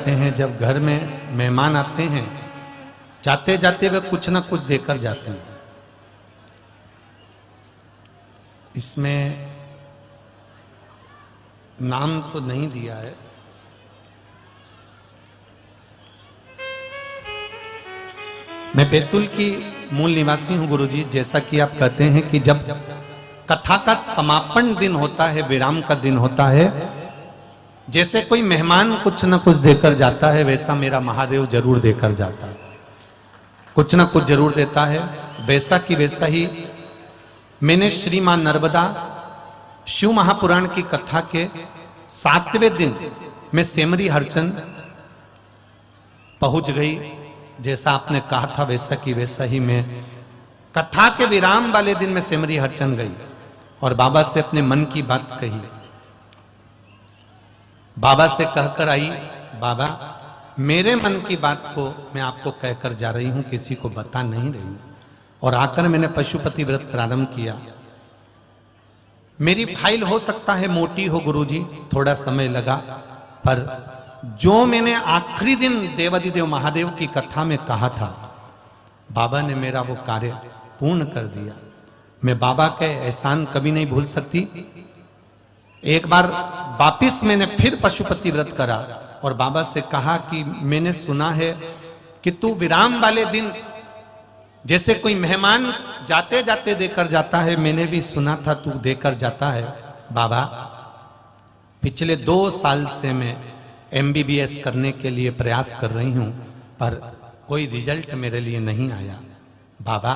करते हैं, जब घर में मेहमान आते हैं, जाते जाते वे कुछ ना कुछ देकर जाते हैं। इसमें नाम तो नहीं दिया है। मैं बैतूल की मूल निवासी हूं गुरुजी। जैसा कि आप कहते हैं कि जब कथा का समापन दिन होता है, विराम का दिन होता है, जैसे कोई मेहमान कुछ ना कुछ देकर जाता है, वैसा मेरा महादेव जरूर देकर जाता है, कुछ ना कुछ जरूर देता है। वैसा कि वैसा ही मैंने श्री मां नर्मदा शिव महापुराण की कथा के 7वें दिन में सेमरी हरचंद पहुंच गई। जैसा आपने कहा था वैसा कि वैसा ही मैं कथा के विराम वाले दिन में सेमरी हरचंद गई और बाबा से अपने मन की बात कही। बाबा से कहकर आई, बाबा मेरे मन की बात को मैं आपको कहकर जा रही हूं, किसी को बता नहीं रही हूं। और आकर मैंने पशुपति व्रत प्रारंभ किया। मेरी फाइल हो सकता है मोटी हो गुरुजी, थोड़ा समय लगा, पर जो मैंने आखिरी दिन देवाधिदेव महादेव की कथा में कहा था, बाबा ने मेरा वो कार्य पूर्ण कर दिया। मैं बाबा के एहसान कभी नहीं भूल सकती। एक बार वापिस मैंने फिर पशुपति व्रत करा और बाबा से कहा कि मैंने सुना है कि तू विराम वाले दिन जैसे कोई मेहमान जाते जाते देकर जाता है, मैंने भी सुना था तू देकर जाता है। बाबा पिछले 2 साल से मैं MBBS करने के लिए प्रयास कर रही हूं, पर कोई रिजल्ट मेरे लिए नहीं आया। बाबा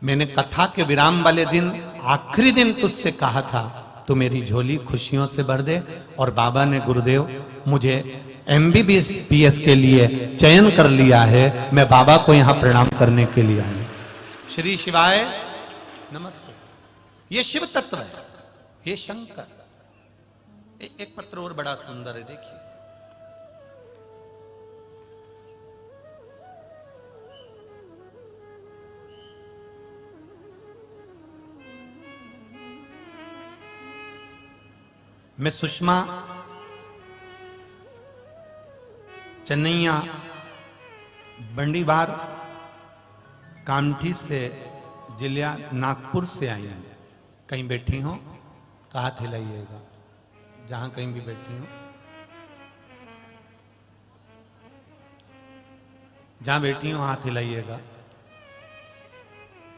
मैंने कथा के विराम वाले दिन आखिरी दिन तुझसे कहा था तू मेरी झोली खुशियों से भर दे, और बाबा ने गुरुदेव मुझे MBBS के लिए चयन कर लिया है। मैं बाबा को यहां प्रणाम करने के लिए आया। श्री शिवाय नमस्ते। ये शिव तत्व है, ये शंकर। एक पत्र और बड़ा सुंदर है, देखिए। मैं सुषमा चन्नैया बंडीवार कामठी से जिला नागपुर से आई हूं। कहीं बैठी हो तो हाथ हिलाइएगा, जहां कहीं भी बैठी हो, जहां बैठी हो हाथ हिलाइएगा।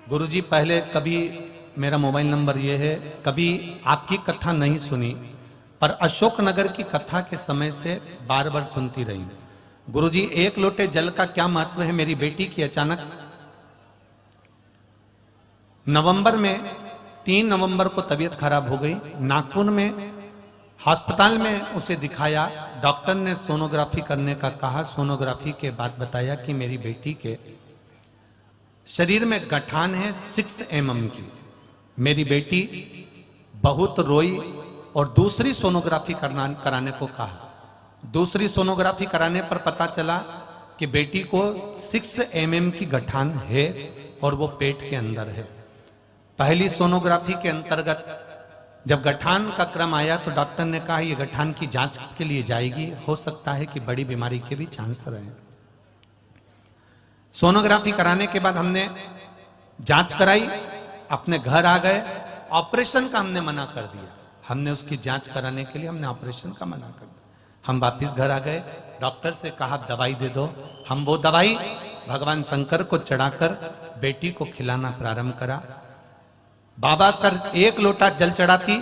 गुरुजी पहले कभी मेरा मोबाइल नंबर ये है, कभी आपकी कथा नहीं सुनी, पर अशोकनगर की कथा के समय से बार बार सुनती रही। गुरुजी 1 लोटे जल का क्या महत्व है। मेरी बेटी की अचानक नवंबर में 3 नवंबर को तबीयत खराब हो गई। नागपुर में अस्पताल में उसे दिखाया, डॉक्टर ने सोनोग्राफी करने का कहा। सोनोग्राफी के बाद बताया कि मेरी बेटी के शरीर में गठान है 6 mm की। मेरी बेटी बहुत रोई और दूसरी सोनोग्राफी कराने को कहा। दूसरी सोनोग्राफी कराने पर पता चला कि बेटी को 6 mm की गठान है और वो पेट के अंदर है। पहली सोनोग्राफी के अंतर्गत जब गठान का क्रम आया तो डॉक्टर ने कहा ये गठान की जांच के लिए जाएगी, हो सकता है कि बड़ी बीमारी के भी चांस रहे। सोनोग्राफी कराने के बाद हमने जांच कराई, अपने घर आ गए। ऑपरेशन का हमने मना कर दिया। हमने उसकी जांच कराने के लिए हमने ऑपरेशन का मना कर दिया। हम वापिस घर आ गए। डॉक्टर से कहा दवाई दे दो। हम वो दवाई भगवान शंकर को चढ़ाकर बेटी को खिलाना प्रारंभ करा। बाबा कर 1 लोटा जल चढ़ाती,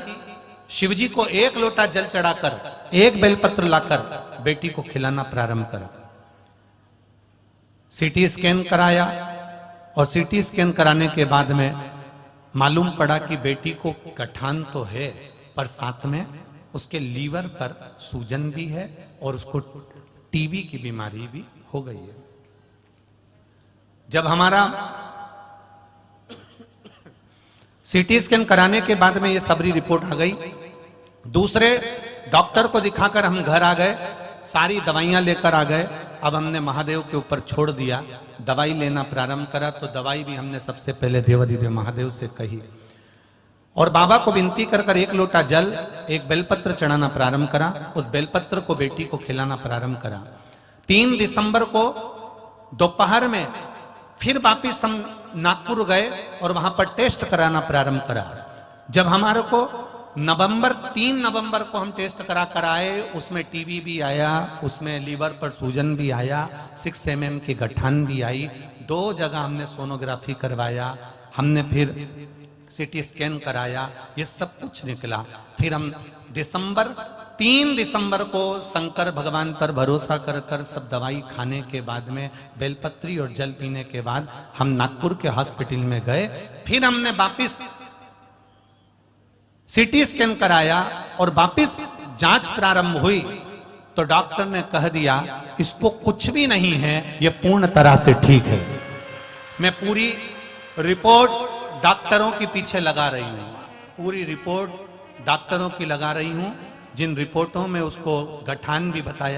शिवजी को 1 लोटा जल चढ़ाकर 1 बेलपत्र लाकर बेटी को खिलाना प्रारंभ करा। CT स्कैन कराया और CT स्कैन कराने के बाद में मालूम पड़ा कि बेटी को गठान तो है, पर साथ में उसके लीवर पर सूजन भी है और उसको TB की बीमारी भी हो गई है। जब हमारा CT स्कैन कराने के बाद में ये सबरी रिपोर्ट आ गई, दूसरे डॉक्टर को दिखाकर हम घर आ गए, सारी दवाइयां लेकर आ गए। अब हमने महादेव के ऊपर छोड़ दिया, दवाई लेना प्रारंभ करा। तो दवाई भी हमने सबसे पहले देवाधिदेव महादेव से कही। और बाबा को विनती कर कर एक लोटा जल, एक बेलपत्र चढ़ाना प्रारंभ करा। उस बेलपत्र को बेटी को खिलाना प्रारंभ करा। 3 दिसंबर को दोपहर में फिर वापिस हम नागपुर गए और वहां पर टेस्ट कराना प्रारंभ करा। जब हमारे को 3 नवंबर को हम टेस्ट करा कर आए, उसमें टीबी भी आया, उसमें लीवर पर सूजन भी आया, 6 mm की गठान भी आई, 2 जगह हमने सोनोग्राफी करवाया, हमने फिर सिटी स्कैन कराया, ये सब कुछ निकला। फिर हम 3 दिसंबर को शंकर भगवान पर भरोसा कर कर सब दवाई खाने के बाद में, बेलपत्री और जल पीने के बाद हम नागपुर के हॉस्पिटल में गए। फिर हमने वापिस सिटी स्कैन कराया और वापिस जांच प्रारंभ हुई तो डॉक्टर ने कह दिया इसको कुछ भी नहीं है, ये पूर्ण तरह से ठीक है। मैं पूरी रिपोर्ट डॉक्टरों के पीछे लगा रही हूं, पूरी रिपोर्ट डॉक्टरों की लगा रही हूं, जिन रिपोर्टों में उसको गठान भी बताया